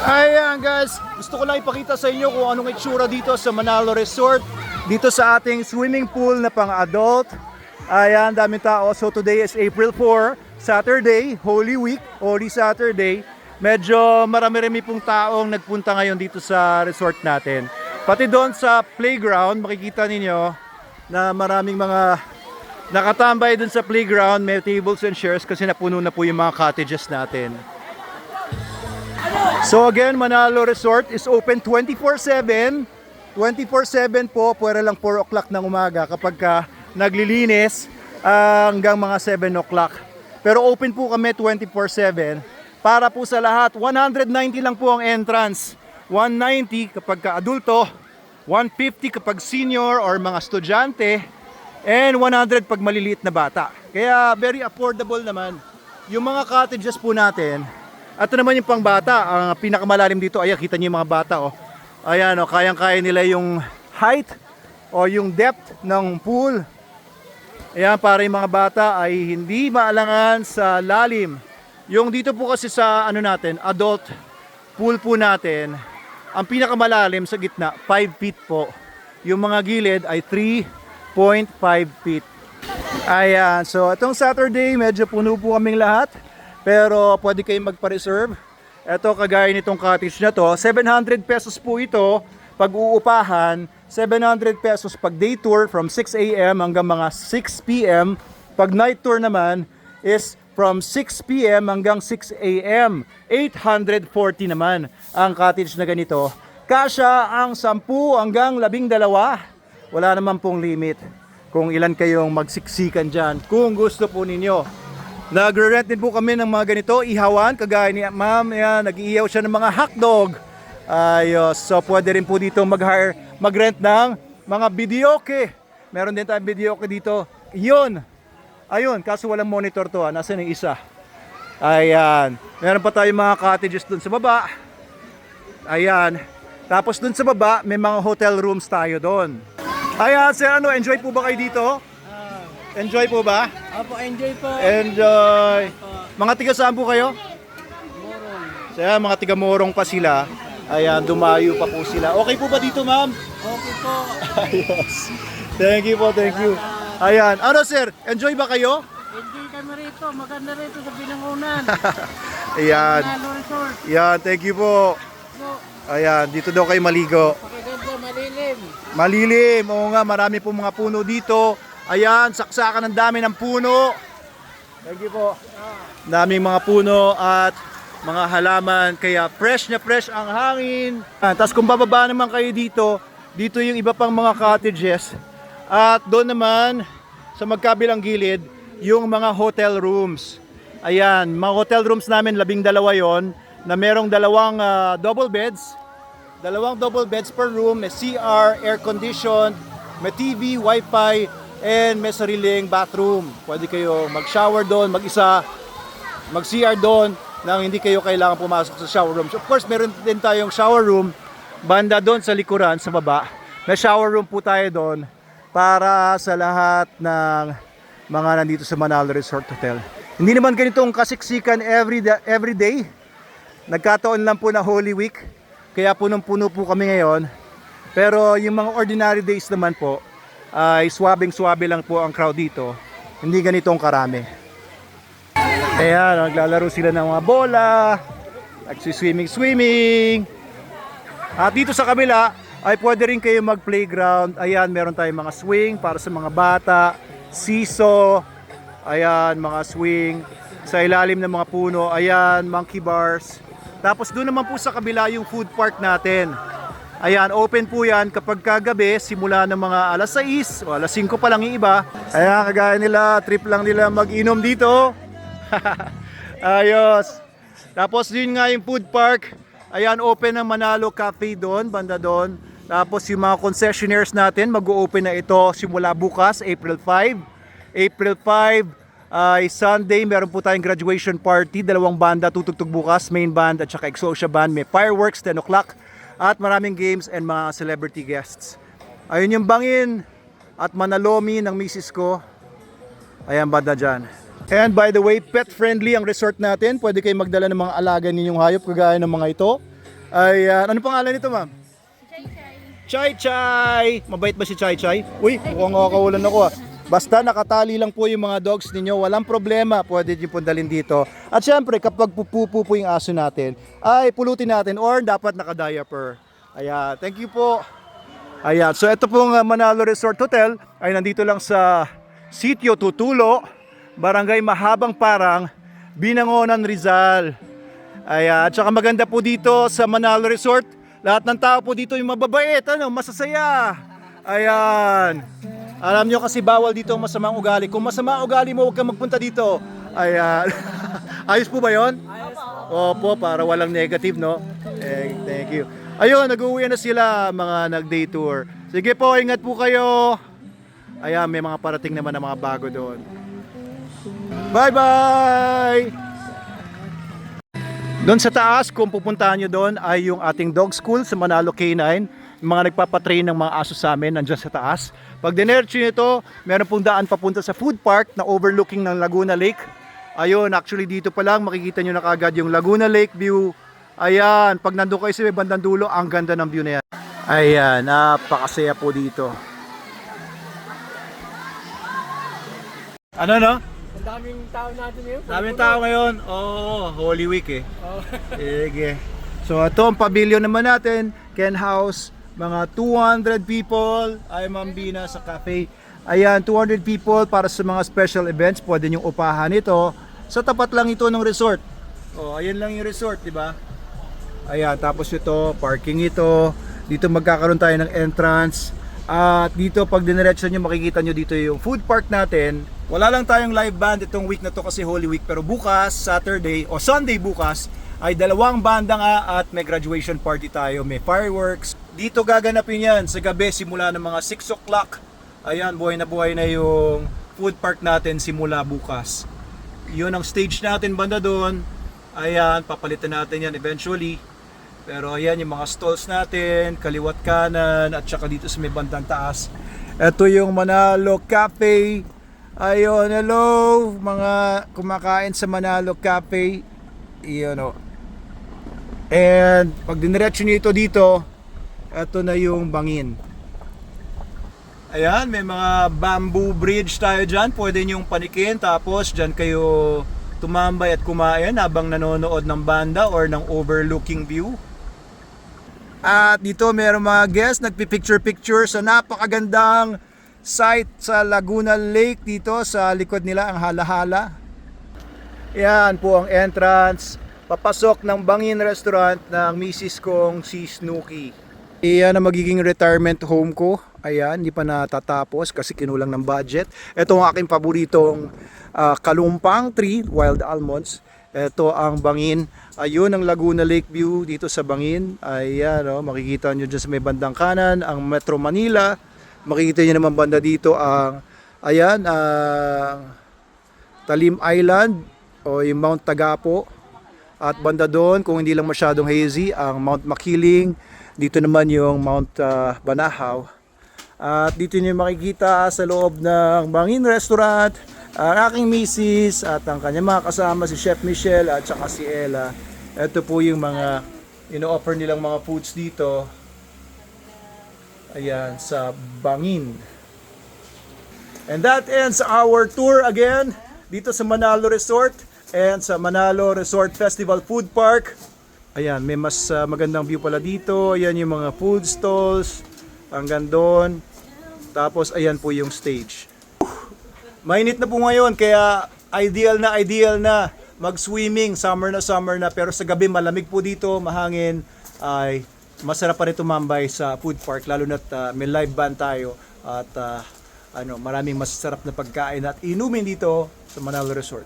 Ayan guys, gusto ko lang ipakita sa inyo kung anong itsura dito sa Manalo Resort. Dito sa ating swimming pool na pang-adult. Ayan, daming tao. So today is April 4, Saturday, Holy Week, Holy Saturday. Medyo marami-rami pong taong nagpunta ngayon dito sa resort natin. Pati doon sa playground, makikita ninyo na maraming mga nakatambay doon sa playground. May tables and chairs kasi napuno na po yung mga cottages natin. So again, Manalo Resort is open 24/7. 24/7 po, pwera lang 4 o'clock ng umaga kapag naglilinis hanggang mga 7 o'clock. Pero open po kami 24/7 para po sa lahat. 190 lang po ang entrance. 190 kapag adulto, 150 kapag senior or mga estudyante, and 100 pag maliliit na bata. Kaya very affordable naman. Yung mga cottages po natin, at ito naman yung pangbata, ang pinakamalalim dito, ayan, kita niyo yung mga bata, oh. Ayan, oh, kayang-kaya nila yung height o yung depth ng pool. Ayan, para yung mga bata ay hindi maalangan sa lalim. Yung dito po kasi sa ano natin, adult pool po natin, ang pinakamalalim sa gitna, 5 feet po. Yung mga gilid ay 3.5 feet. Ayan, so itong Saturday, medyo puno po kaming lahat. Pero pwede kayong magpa-reserve. Ito, kagaya nitong cottage na to, 700 pesos po ito pag uupahan, 700 pesos pag day tour from 6 a.m. hanggang mga 6 p.m. Pag night tour naman is from 6 p.m. hanggang 6 a.m. 840 naman ang cottage na ganito. Kasya ang 10 hanggang 12. Wala naman pong limit kung ilan kayong magsiksikan dyan kung gusto po ninyo. Nagre-rent din po kami ng mga ganito, ihawan, kagaya ni ma'am, yan, nag-iihaw siya ng mga hotdog. Ayos, so pwede rin po dito mag-rent ng mga videoke. Meron din tayong videoke dito. Yun, ayun, kaso walang monitor to, nasaan yung isa? Ayan, meron pa tayong mga cottages dun sa baba. Ayan, tapos dun sa baba, may mga hotel rooms tayo dun. Ayan, sir, ano, enjoy po ba kayo dito? Enjoy po ba? Opo, enjoy po. Enjoy. Mga tiga saan po kayo? Morong. Kaya mga tiga Morong pa sila. Ayan, dumayo pa po sila. Okay po ba dito, ma'am? Okay po. Ayos. Thank you po, thank you. Ayan. Ano, sir? Enjoy ba kayo? Enjoy kami rito. Maganda rito sa Binangunan. Ayan. Manalo Resort. Ayan, thank you po. Po. Ayan, dito daw kayo maligo. Pakiganda, malilim. Malilim. Oo nga, marami po mga puno dito. Ayan, saksakan ng dami ng puno. Thank you po. Daming mga puno at mga halaman. Kaya fresh na fresh ang hangin. Tapos kung bababa naman kayo dito, dito yung iba pang mga cottages. At doon naman, sa magkabilang gilid, yung mga hotel rooms. Ayan, mga hotel rooms namin, 12 yon na merong dalawang double beds. Dalawang double beds per room, may CR, air conditioned, may TV, wifi, and may sariling bathroom. Pwede kayo mag-shower doon, mag-isa, mag-CR doon nang hindi kayo kailangan pumasok sa shower room. So, of course, meron din tayong shower room banda doon sa likuran, sa baba. May shower room po tayo doon para sa lahat ng mga nandito sa Manalo Resort Hotel. Hindi naman ganitong kasiksikan every day. Nagkataon lang po na Holy Week, kaya punong-puno po kami ngayon. Pero yung mga ordinary days naman po, ay swabing-swabe lang po ang crowd dito. Hindi ganitong karami. Ayan, naglalaro sila ng mga bola, nagsiswimming. At dito sa kabila, ay pwede rin kayo mag-playground. Ayan, meron tayong mga swing para sa mga bata, seesaw, ayan, mga swing. Sa ilalim ng mga puno, ayan, monkey bars. Tapos doon naman po sa kabila yung food park natin. Ayan, open po yan kapag kagabi, simula ng mga alas 6 o alas 5 pa lang yung iba. Ayan, kagaya nila, trip lang nila mag-inom dito. Ayos. Tapos yun nga yung food park. Ayan, open ang Manalo Cafe doon, banda doon. Tapos yung mga concessionaires natin, mag-o-open na ito simula bukas, April 5. April 5 ay Sunday, meron po tayong graduation party. 2 banda tutugtog bukas, main band at saka Exosia band. May fireworks, 10 o'clock. At maraming games and mga celebrity guests. Ayun yung bangin at Manalomi ng misis ko. Ayan, banda dyan. And by the way, pet friendly ang resort natin. Pwede kayo magdala ng mga alaga ninyong hayop kagaya ng mga ito. Ayan, ano pangalan nito, ma'am? Chai Chai! Mabait ba si Chai Chai? Uy, mukhang nakakawalan ako ah. Basta nakatali lang po yung mga dogs ninyo, walang problema, pwede nyo po dalhin dito. At syempre, kapag pupupo po yung aso natin, ay pulutin natin or dapat naka-diaper. Ayan, thank you po. Ayan, so ito pong Manalo Resort Hotel ay nandito lang sa Sitio Tutulo, Barangay Mahabang Parang, Binangonan, Rizal. Ayan, at saka maganda po dito sa Manalo Resort, lahat ng tao po dito yung mababait, masasaya. Ayan. Alam nyo kasi bawal dito ang masamang ugali. Kung masama ang ugali mo, huwag kang magpunta dito. Ayan. Ayos po ba yun? Ayos po. Opo, para walang negative, no? Thank you. Ayun, nag-uwi na sila, mga nag-day tour. Sige po, ingat po kayo. Ayan, may mga parating naman na mga bago doon. Bye-bye! Doon sa taas, kung pupuntahan nyo doon, ay yung ating dog school sa Manalo K9. Yung mga nagpapatrain ng mga aso sa amin, nandyan sa taas. Pag dinercho nyo ito, meron pong daan papunta sa food park na overlooking ng Laguna Lake. Ayun, actually dito pa lang, makikita nyo na kagad yung Laguna Lake view. Ayan, pag nandun kayo sa may bandang dulo, ang ganda ng view na yan. Ayan, napakasaya po dito. Ano no? Ang daming tao natin ngayon. Daming tao ngayon. Oo, Holy Week eh. Oh. Sige. So ito ang pavilion naman natin, Ken House, mga 200 people, ay Ma'am Bina sa cafe. Ayan, 200 people para sa mga special events, pwede niyong upahan ito. Sa tapat lang ito ng resort. Oh, ayan lang yung resort, di ba? Ayan, tapos ito, parking ito. Dito magkakaroon tayo ng entrance. At dito pag diniretso nyo, makikita nyo dito yung food park natin. Wala lang tayong live band itong week na to kasi Holy Week, pero bukas, Saturday o Sunday bukas, ay dalawang banda nga at may graduation party tayo, may fireworks. Dito gaganapin yan sa gabi simula ng mga 6 o'clock. Ayan, buhay na yung food park natin simula bukas. Yun ang stage natin banda doon. Ayan, papalitan natin yan eventually. Pero ayan yung mga stalls natin, kaliwat kanan at saka dito sa may bandang taas. Ito yung Manalo Cafe. Ayun, hello mga kumakain sa Manalo Cafe. Iyon o. And pag diniretso nyo ito dito, ito na yung bangin. Ayan, may mga bamboo bridge tayo dyan. Pwede nyong panikin, tapos dyan kayo tumambay at kumain habang nanonood ng banda or ng overlooking view. At dito meron mga guests nagpipicture-picture sa napakagandang site sa Laguna Lake dito sa likod nila, ang Hala-Hala. Yan po ang entrance papasok ng Bangin Restaurant ng misis kong si Snooki. Iyan ang magiging retirement home ko. Ayan, hindi pa natatapos kasi kinulang ng budget. Ito ang aking paboritong kalumpang tree, wild almonds. Ito ang Bangin. Ayun ang Laguna Lake view dito sa Bangin. Ayan, makikita nyo dyan sa may bandang kanan ang Metro Manila. Makikita nyo naman banda dito ang ayan, Talim Island o yung Mount Tagapo. At banda doon, kung hindi lang masyadong hazy, ang Mount Makiling. Dito naman yung Mount Banahaw. At dito nyo makikita sa loob ng Bangin Restaurant ang aking misis at ang kanyang mga kasama, si Chef Michelle at saka si Ella. Ito po yung mga ino-offer nilang mga foods dito. Ayan, sa Bangin. And that ends our tour again dito sa Manalo Resort and sa Manalo Resort Festival Food Park. Ayan, may mas magandang view pala dito. Ayan yung mga food stalls hanggang doon. Tapos ayan po yung stage. Mainit na po ngayon kaya ideal na mag-swimming, summer na, pero sa gabi malamig po dito, mahangin, ay masarap pa rin tumambay sa food park, lalo na't may live band tayo at maraming masarap na pagkain at inumin dito sa Manalo Resort.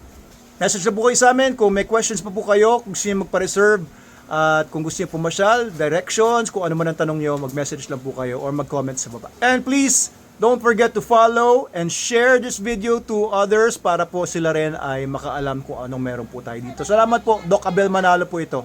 Message na po kayo sa amin kung may questions pa po kayo, kung gusto niyo magpa-reserve at kung gusto niyo pumasyal, directions, kung ano man ang tanong niyo, mag-message lang po kayo or mag-comment sa baba. And please, don't forget to follow and share this video to others para po sila rin ay makaalam kung anong meron po tayo dito. Salamat po, Doc Abel Manalo po ito.